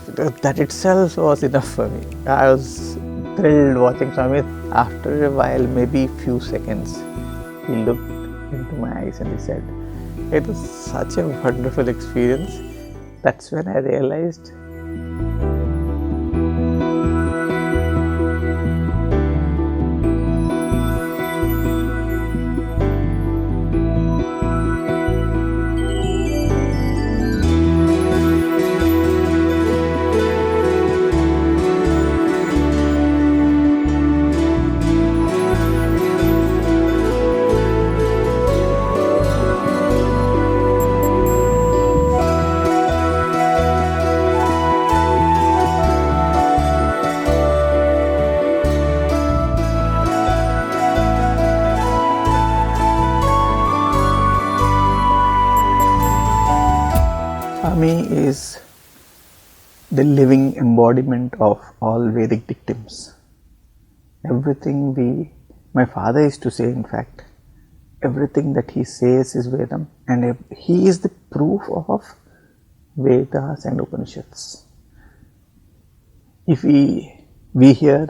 That itself was enough for me. I was thrilled watching Swami. After a while, maybe few seconds, he looked into my eyes and he said, it was such a wonderful experience. That's when I realized Swami is the living embodiment of all Vedic dictums. Everything my father used to say, in fact, everything that he says is Vedam, and he is the proof of Vedas and Upanishads. If we hear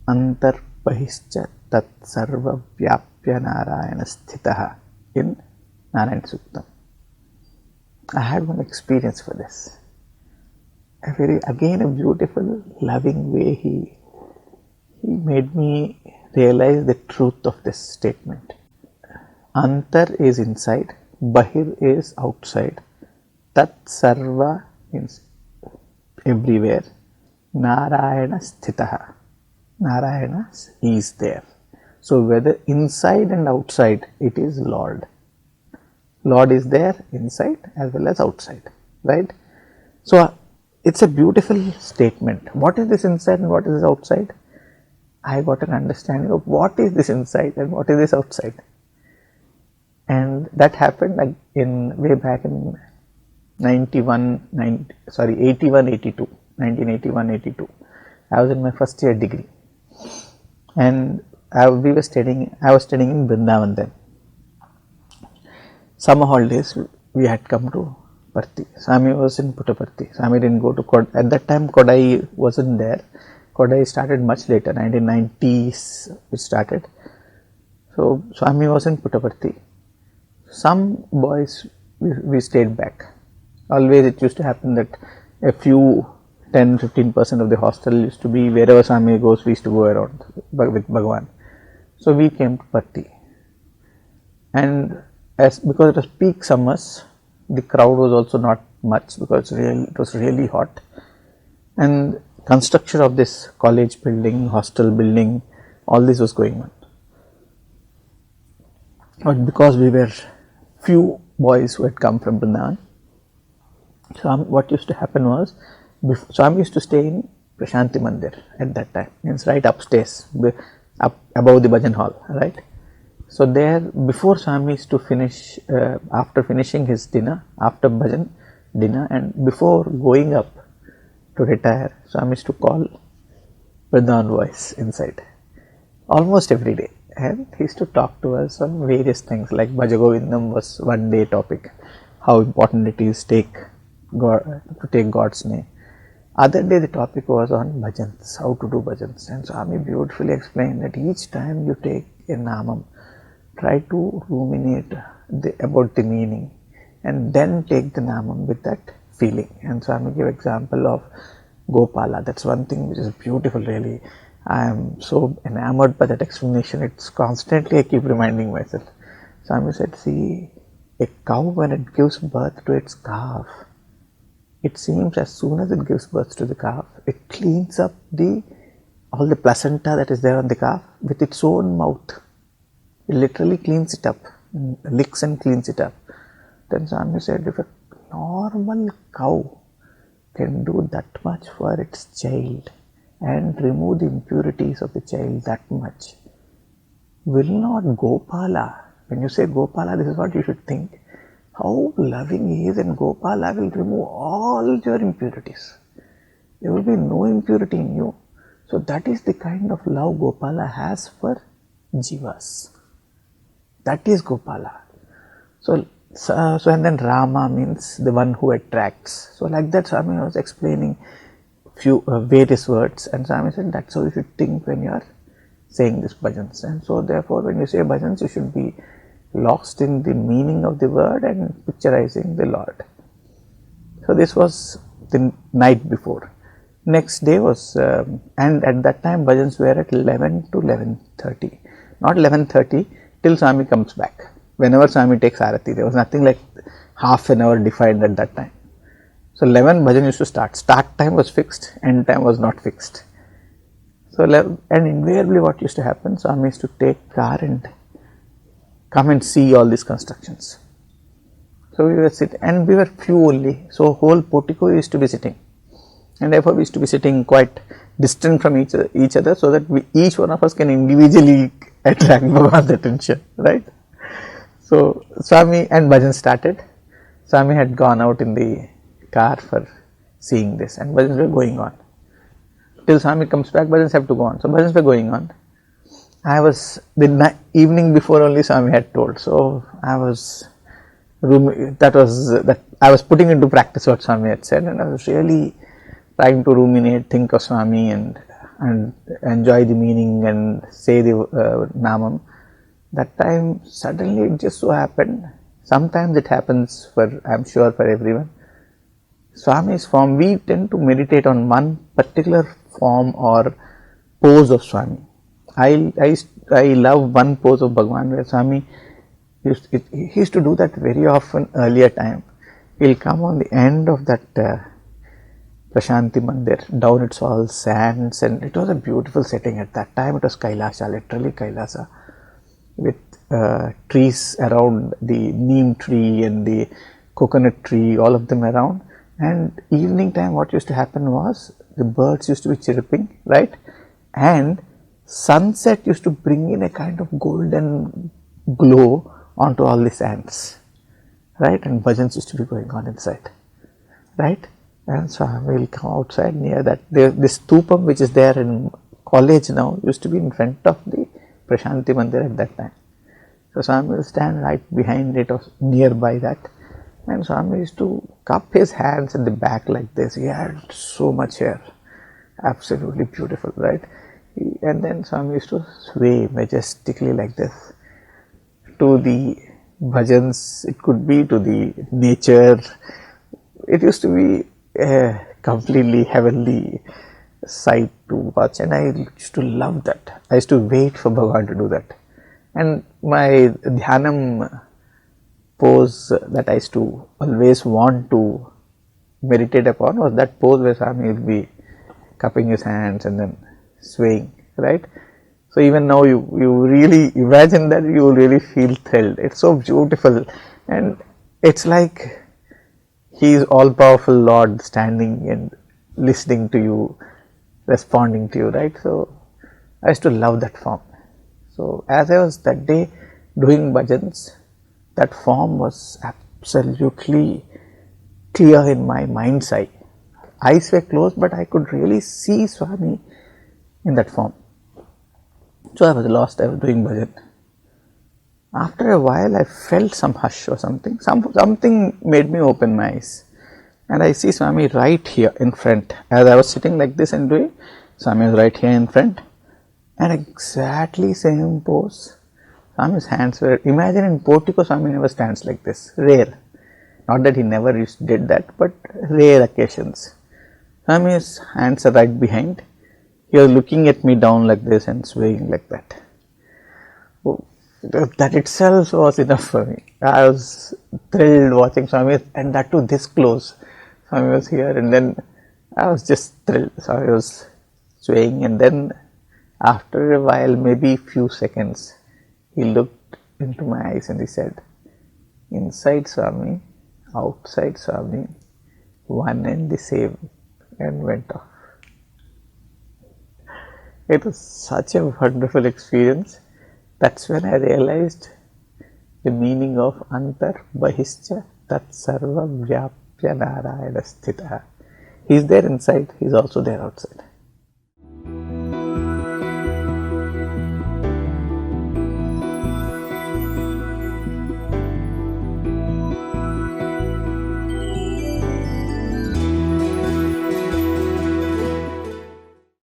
Antar Pahischa Tat Sarva Vyapya Narayana Sthitaha in Narayana Suktam. I had one experience for this. A beautiful, loving way he made me realize the truth of this statement. Antar is inside, Bahir is outside, Tat Sarva means everywhere, Narayana Sthitaha. Narayana is there. So whether inside and outside, it is Lord. Lord is there inside as well as outside, right? So it's a beautiful statement. What is this inside and what is this outside? I got an understanding of what is this inside and what is this outside. And that happened way back in 1981-82. I was in my first year degree. And I was studying in Vrindavan then. Summer holidays, we had come to Parthi. Swami was in Puttaparthi. Swami didn't go to Kodai. At that time, Kodai wasn't there. Kodai started much later, 1990s it started. So, Swami was in Puttaparthi. Some boys, we stayed back. Always it used to happen that a few 10-15% of the hostel used to be wherever Swami goes, we used to go around with Bhagawan. So, we came to Parthi. And because it was peak summers, the crowd was also not much because it was really hot, and construction of this college building, hostel building, all this was going on. But because we were few boys who had come from Vrindavan, so what used to happen was, Swami used to stay in Prasanthi Mandir at that time, means right upstairs, up above the bhajan hall, right? So there, before Swami used to finish, after finishing his dinner, after bhajan dinner, and before going up to retire, Swami used to call Vrindavan boys inside, almost every day. And he used to talk to us on various things, like Bhajagovindam was one day topic, how important it is to take God's name. Other day the topic was on bhajans, how to do bhajans. And Swami beautifully explained that each time you take a namam, try to ruminate about the meaning and then take the namam with that feeling. And Swami gave example of Gopala. That's one thing which is beautiful, really. I am so enamored by that explanation. It's constantly I keep reminding myself. Swami said, see, a cow when it gives birth to its calf, it seems as soon as it gives birth to the calf, it cleans up all the placenta that is there on the calf with its own mouth. It literally cleans it up, licks and cleans it up. Then Swami said, if a normal cow can do that much for its child and remove the impurities of the child that much, will not Gopala, when you say Gopala, this is what you should think, how loving he is, and Gopala will remove all your impurities. There will be no impurity in you. So that is the kind of love Gopala has for jivas. That is Gopala. So So and then Rama means the one who attracts. So like that, Swami was explaining few various words, and Swami said that's how you should think when you are saying this bhajans. And so therefore, when you say bhajans, you should be lost in the meaning of the word and picturizing the Lord. So this was the night before. Next day was, and at that time bhajans were at 11 to 11:30, not 11:30 till Swami comes back. Whenever Swami takes Arati, there was nothing like half an hour defined at that time. So 11 bhajan used to start. Start time was fixed, end time was not fixed. So and invariably what used to happen, Swami used to take car and come and see all these constructions. So we were sitting, and we were few only. So whole portico used to be sitting, and therefore we used to be sitting quite distant from each other, so that each one of us can individually attract Bhagavan's attention, right? So Swami and bhajan started. Swami had gone out in the car for seeing this, and bhajans were going on. Till Swami comes back, bhajans have to go on. So bhajans were going on. I was, the evening before only Swami had told. So I was, I was putting into practice what Swami had said, and I was really trying to ruminate, think of Swami and enjoy the meaning and say the Namam. That time suddenly it just so happened, sometimes it happens for, I am sure for everyone, Swami's form, we tend to meditate on one particular form or pose of Swami. I love one pose of Bhagavan where Swami he used to do that very often earlier time. He'll come on the end of that Prasanthi Mandir, down it's all sands, and it was a beautiful setting at that time. It was Kailasa, literally Kailasa, with trees around, the neem tree and the coconut tree, all of them around. And evening time what used to happen was the birds used to be chirping, right? And sunset used to bring in a kind of golden glow onto all the sands, right? And bhajans used to be going on inside, right? And so I will come outside near that. This stupam which is there in college now used to be in front of the Prasanthi Mandir at that time. So Swami will stand right behind it or nearby that, and Swami used to cup his hands at the back like this. He had so much hair, absolutely beautiful, right? And then Swami used to sway majestically like this to the bhajans. It could be to the nature. It used to be a completely heavenly sight to watch, and I used to love that. I used to wait for Bhagavan to do that. And my dhyanam pose that I used to always want to meditate upon was that pose where Swami will be cupping his hands and then swaying, right? So even now you really imagine that, you will really feel thrilled. It's so beautiful, and it's like he is all powerful Lord standing and listening to you, responding to you, right? So I used to love that form. So as I was that day doing bhajans, that form was absolutely clear in my mind's eye. Eyes were closed, but I could really see Swami in that form. So I was lost, I was doing bhajan. After a while I felt some hush or something. Something made me open my eyes, and I see Swami right here in front. As I was sitting like this and doing, Swami was right here in front, and exactly same pose. Swami's hands were, imagine in portico Swami never stands like this, rare. Not that he never did that, but rare occasions. Swami's hands are right behind. He was looking at me down like this and swaying like that. Oh, that itself was enough for me. I was thrilled watching Swami, and that too this close. Swami was here, and then I was just thrilled. Swami was swaying, and then after a while, maybe few seconds, he looked into my eyes and he said, "Inside Swami, outside Swami, one and the same," and went off. It was such a wonderful experience. That's when I realized the meaning of Antar Bahischa Tat Sarva Vyapya Narayana Sthita. He's there inside, he's also there outside.